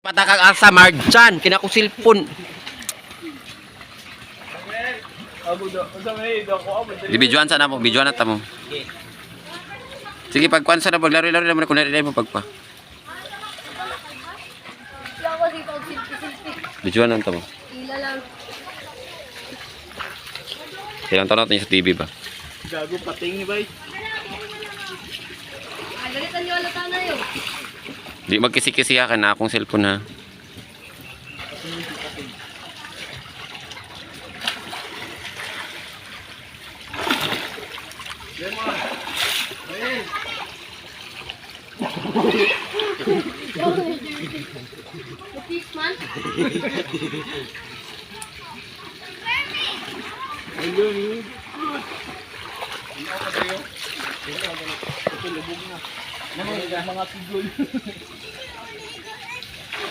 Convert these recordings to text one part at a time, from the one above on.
Patakag asa Marjan, kina ko silpon. Di bijuan sana mo, bijuan na mo. Sige, pagkuan sana paglaro-laro naman kung narinig mo pagpa. Bijuan na mo. Ila lang. Ilang taon natin sa TV ba? Gago pating ni bay. Agalitan niyo alata na yun. Di magkisi-kisi ka na akong cellphone ha. Kapis man.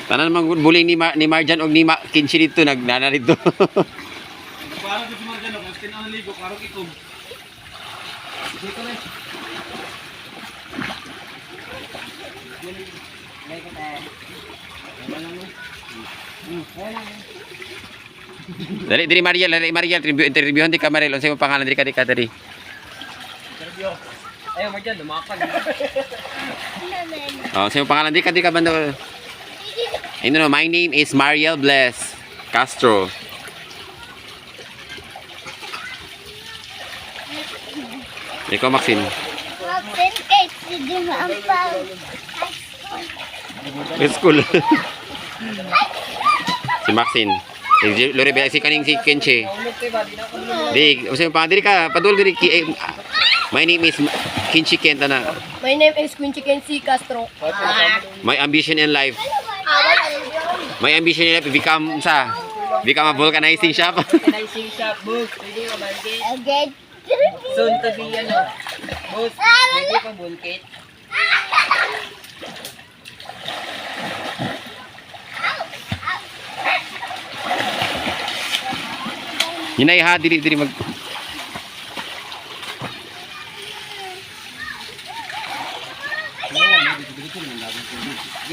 Tanan mang buling ni Marjan og ni Kinshi dito nagnana dito. Parang gusto mo dyan, kung tinanaligo, parang ikom. Dito rin. Dali Mariel, interviewhan di ka Mariel, unsay mo pangalan diri ka diri. Sergio. Ayaw mo dyan, lumakad. Oh, unsay mo pangalan di ka bando. I know, my name is Mariel Bless Castro. Ikaw, Maxine. Kapit kay sige maampaw. School. Si Maxine. Lori ba si kaning si Kenche. Di, usa pa diri ka, padul diri my name is Kinchi Kenta na. My name is Queen Chicken C. Castro. My ambition in life. My ambition in life become a vulcanizing shop. Organizing shop, book, pwede ka bulkit. Again. Soon to be, book, pwede ka bulkit. Hinay ha, diri mag...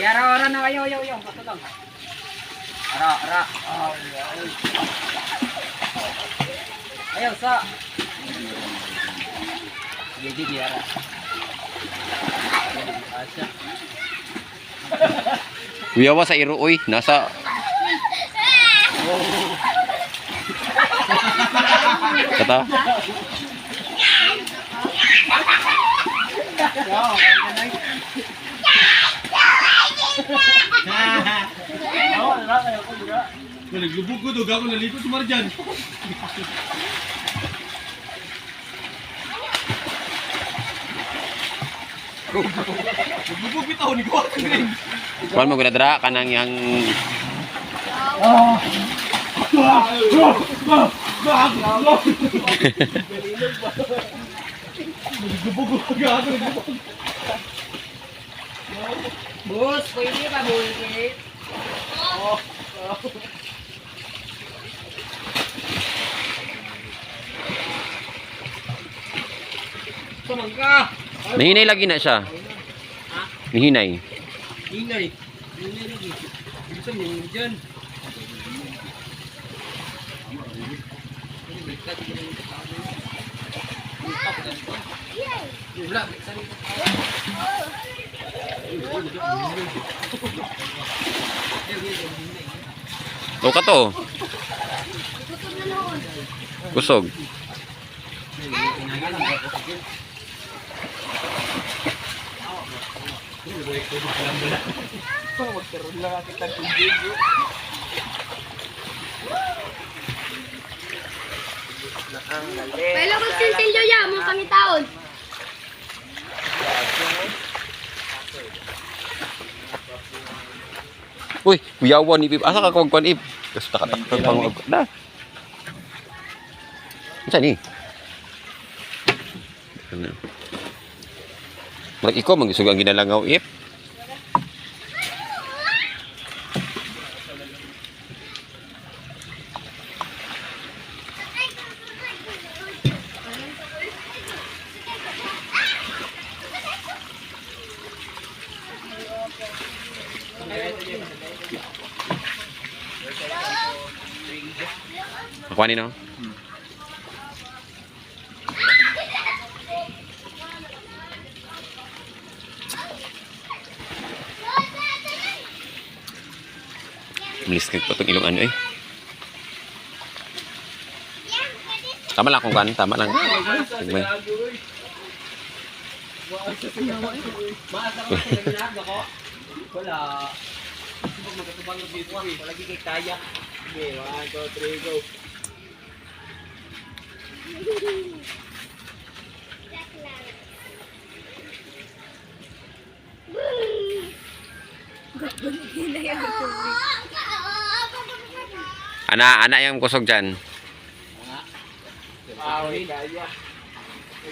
Ara na, ayaw, bato lang. Ara. Ayaw, sa. Sige, ara. Asya. Uyawa sa iro, oy. Nasa... Kata? Naglubog ko dog ako naliko si Marjan. Naglubog bitaw ni ko. Kuan mo gudadra kanang yang Boss, pwede ka bulkit. Tumang ka. nahinay lagi na siya. Nahinay. Ingay. Ingay lagi. Bisa mo dyan. O ka to. Kusog. Pero kung sinsilyo ya, mo kami taon. Uy, uyawan ni Pip. Asa ka kuan ip? Gusto nakatakot pang na. Unsa ni? Mag iko magisug ang ginalangaw ip. Kuha ni no? Bilis ka pa itong ilong ano eh. Tama lang kung kan, tama lang. Tigmay. Wala. Magkatubang ng dito. Palagi kay kaya. Okay, 1, 2, 3, go. Ana yung kusog dyan. Ay, kaya.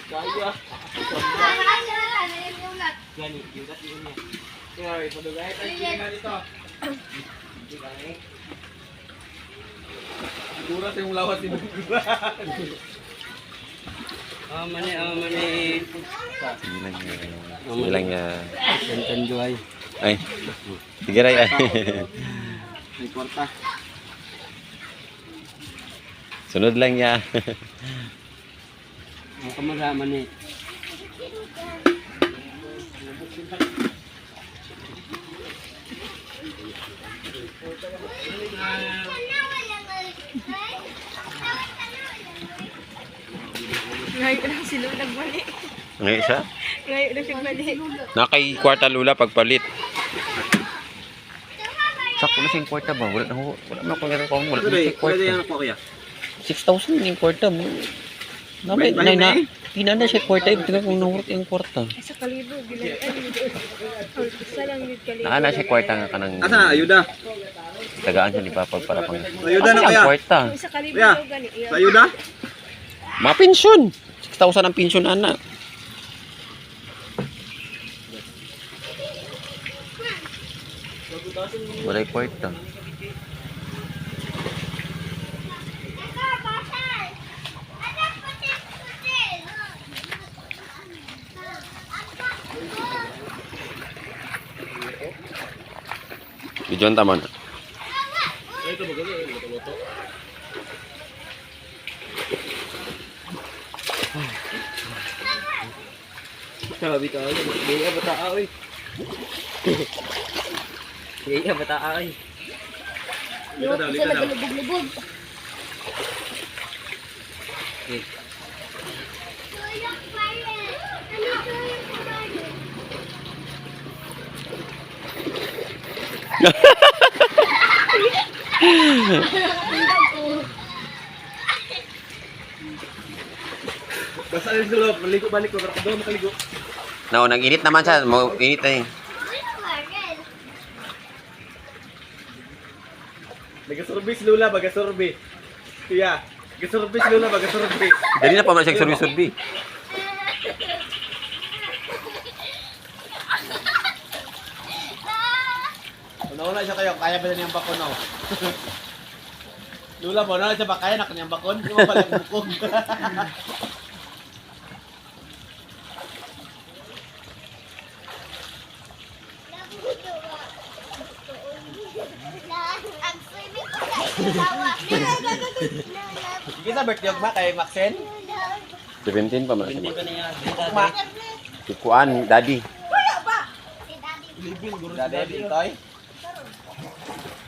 Kaya. Gani, yudat yun niya. Kaya, padugay tayo sila dito. Siguro sa yung lawas ni Bugura. Mani. Sige lang niya. Santan Joy. Ay. Sige ray. May kwarta. Sunod lang niya. Ang kamagama ni. Ngayon lang sila nagbali. Ngayon siya? Ngayon lang siya bali. Nakay kwarta lula pagpalit. Sakto na siyang kwarta ba? Wala na akong gano'n kung wala na siyang kwarta. Ako kuya. 6,000 yung kwarta mo. Namay, na siya kwarta. Tingnan kung nawurot yung kwarta. Sa kalibo, bilang isa lang yung kalibo. Naka na siya kwarta nga ka ng... Asa na ayuda? Tagaan siya ni Papa para pang... Ayuda na Ano kaya? yung kwarta? Sa kalibo Kuya, daw gani. Sa ayuda? Mga pensyon! 6,000 ang pensyon, anak. Wala yung kwarta. Bidyon tama na. Sabi ka, hindi ba tao eh. Hindi ba tao eh. Yung isa nagulubog-lubog. Basta rin sa loob. Balik ko. Doon makaligo. No, nag-init naman siya. Init na eh. Nagasurbi si Lula, bagasurbi. Kuya, nagasurbi si Lula, bagasurbi. Dali na pa man siya surbi-surbi. Una-una siya kayo, kaya ba niyang bakon o? Lula mo, na siya ba kaya na kanyang bakon? Hindi mo pala bukong. Sige sa birthday ba kay Maxen? 17 pa man siya. Hindi ba niya? Ma, Kuan, daddy. dade ditoy.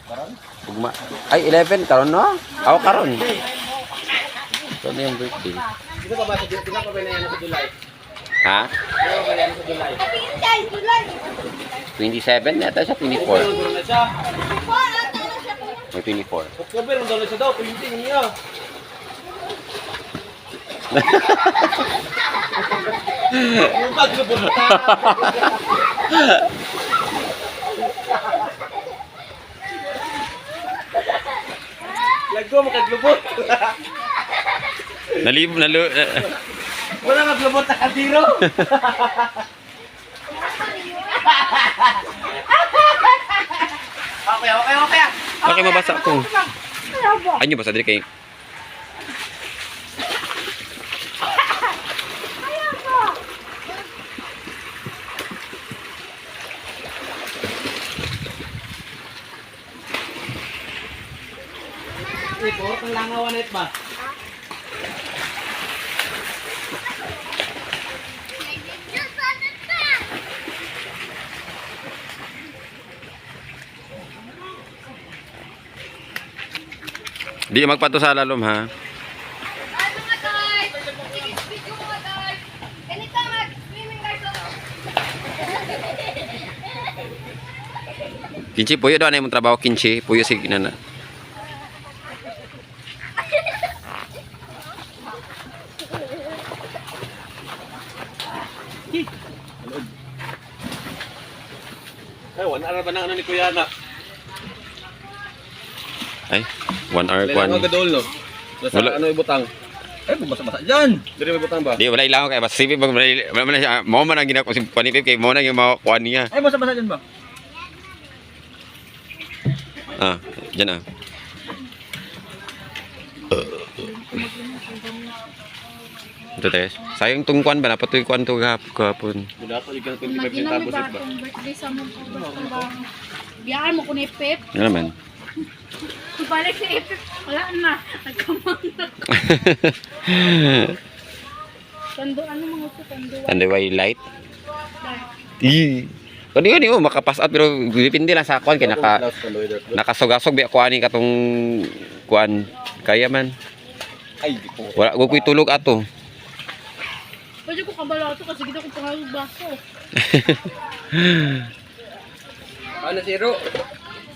Karon? Ugma. Ay, 11. Karon no? Ako karon. Ito na yung birthday. Dito pa ba sa yan sa July? Ha? Dito pa ba yan sa July? 27 yata siya, 24. October na siya. May 24. October na siya daw, printing niya. Yung paglubog na. Lago mo kaglubot. Wala kaglubot na kadiro. Okay. Okay, mabasa ko. Ay, nyo basa dili kay... report ang langawan net ba? Di magpato sa lalom ha. Ay, mga guys! Video mga guys! Ganito, mag-swimming guys! Kinchi, puyo daw na yung trabaho, Kinchi. Puyo si nana. Ay, wala na ba na ano ni Kuya na? Ay, 1 hour Kailan kwan. mo gadol no? Basta Wala. ano ibutang? Ay, bumasa-basa dyan. Dili mo ibutang ba? Di, wala ilang kay basta sipip mo man ang ginako si panipip kay mo na yung mga kuan niya. Ay, bumasa-basa dyan ba? Ah, diyan ah. Ito tayo. Sayang tong kuan ba? Napatoy kuan to gapon. Wala ko igang 25 Magina centavos ba ba? itong birthday sa mong trabaho? Biyaan mo ko ni Pep. Ano naman? Ibalik si Pep. Wala na. Nagkamang na. Tando, ano mga ito? Tando. Tandaway light. Kani mo makapass out pero dipindi lang sa kuan kay nakasugasog biya kuan ni katong kuan kaya man. Ay, di ko. Wala ko kuy tulog ato. Pwede ko kabalato kasi kita ko pangalog baso. Ano, Zero?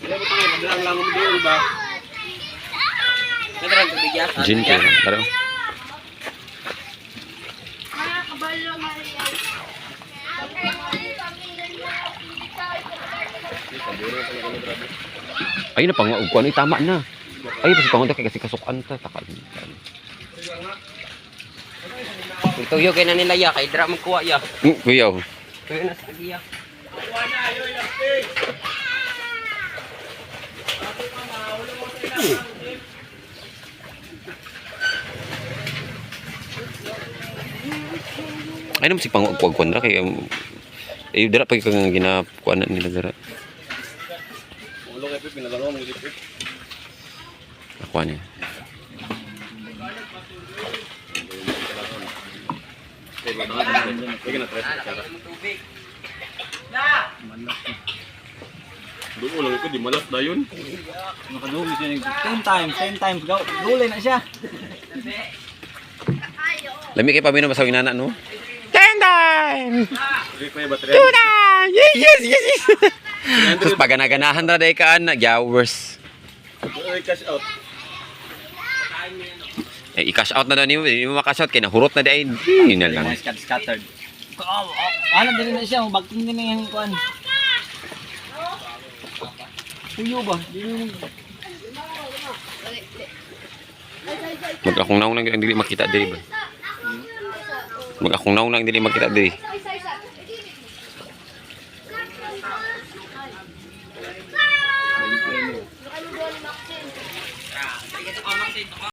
Dili mo tayo, madalang lang mo diyo ba? Nadarang tubig yan. Gin ko. Tara. Kaya kabalo Maria. Ay na pang kuan ay tama na. Ay basta pangon kay kasi kasukan ta takal. Tuyo kay na nila ya, kay dra magkuha ya. Kuyaw. Tuyo na sa ya. Ay naman si panguag kontra kay ay dara pag kang ginakuan nila dara. Ulo kay Pip pinalaro mo Pip. Nakuan niya. Kay ba na? Sige na tres cara. Doon ulo ko di malas na yun. Nakadugi siya 10 times, gulay na siya. Lami kay pamino masawing nana no. 10 times. Dili pa ba tres? 2 times. Yes. Terus pagana-ganahan ra day ka na hours. Ay cash out. Eh, i-cash out na daw niyo, hindi mo makash out kay nahurot na day. Yun na lang. Scattered. Ano din na siya, bagting din na yung kuan. Tuyo ba? Mag-akong naong lang dili makita diri ba. Mag-akong naong lang dili makita diri.